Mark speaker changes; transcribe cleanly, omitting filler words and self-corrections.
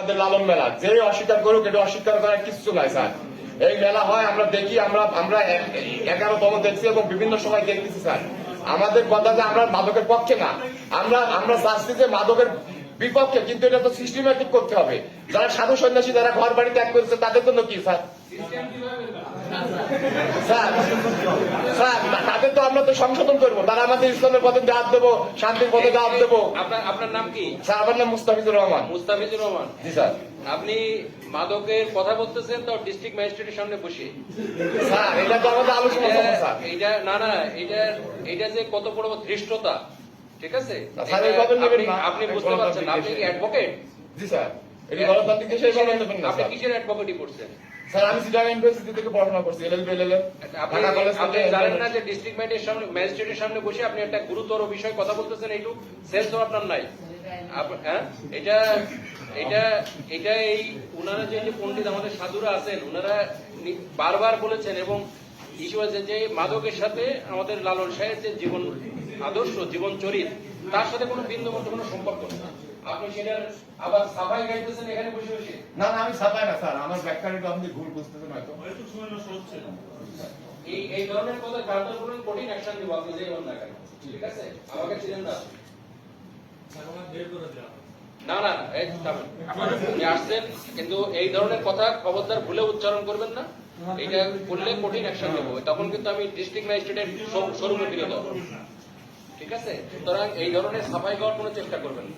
Speaker 1: আমাদের লালন মেলা, যে অস্বীকার করুক এটা অস্বীকার করার কিছু নাই স্যার। এই মেলা হয়, আমরা দেখি, আমরা 11তম দেখছি এবং বিভিন্ন সময় দেখতেছি স্যার। আমাদের কথা যে আমরা মাদকের পক্ষে না, আমরা চাচ্ছি যে মাদকের বিপক্ষে, কিন্তু এটা তো সিস্টেমেটিক করতে হবে। যারা সাধু সন্ন্যাসী, যারা ঘর বাড়ি ত্যাগ করেছে, তাদের জন্য কি স্যার? স্যার তাদের তো আমরা তো সংশোধন করবো, তারা আমাদের ইসলামের পথে দাওয়াত দেবো, শান্তির পথে দাওয়াত দেবো।
Speaker 2: আপনার নাম কি?
Speaker 1: স্যার আমার নাম মুস্তাফিজুর রহমান।
Speaker 2: মুস্তাফিজুর রহমান।
Speaker 1: জি স্যার।
Speaker 2: আপনি মাদকের কথা বলতেছেন তো ডিস্ট্রিক্ট ম্যাজিস্ট্রেটের সামনে বসে।
Speaker 1: স্যার এটা তো আমাদের আলোচনা স্যার।
Speaker 2: এটা না এটা যে কত বড় ধৃষ্টতা, ঠিক আছে? আপনি বুঝতে পারছেন? আপনি কি অ্যাডভোকেট?
Speaker 1: জি স্যার। এটা গণতান্ত্রিক দেশে নেবেন না।
Speaker 2: আপনি কিসের অ্যাডভোকেটই করছেন?
Speaker 1: স্যার আমি চিটাগাং ইউনিভার্সিটি থেকে পড়াশোনা করছি, এলএলবি এলএলএম।
Speaker 2: আপনি জানেন না যে ডিস্ট্রিক্ট ম্যাজিস্ট্রেটের সামনে বসে আপনি একটা গুরুতর বিষয় কথা বলতেছেন, এইটু সেন্স তো আপনার নাই। হ্যাঁ, এটা এই উনারা যে পণ্ডিত আমাদের সাধুরা আছেন, উনারা বারবার বলেছেন এবং ইস্যু আছে যে মাদকের সাথে আমাদের লালন সাহেব যে জীবন আদর্শ, জীবন চরিত, তার সাথে কোনো বিন্দু মতো কোনো সম্পর্ক নেই। আপনি সেটার আবার সাফাই গাইতেছেন এখানে বসে বসে।
Speaker 1: না আমি সাফাই না স্যার, আমার ব্যাখ্যাটা আপনি ভুল বুঝতেছেন হয়তো।
Speaker 2: এই ধরনের কথা কাউন্টার করুন, কঠিন অ্যাকশন দিব আপনি যেই হন না কেন, ঠিক আছে? আমাকে ছিলেন না না এই আপনি আসছেন, কিন্তু এই ধরনের কথা খবরদার ভুলে উচ্চারণ করবেন না। এটা করলে কঠিন অ্যাকশন নেব, তখন কিন্তু আমি ডিস্ট্রিক্ট ম্যাজিস্ট্রেটের শোরুমে ফিরে যাবো, ঠিক আছে? সুতরাং এই ধরনের সাফাই করার কোনো চেষ্টা করবেন না।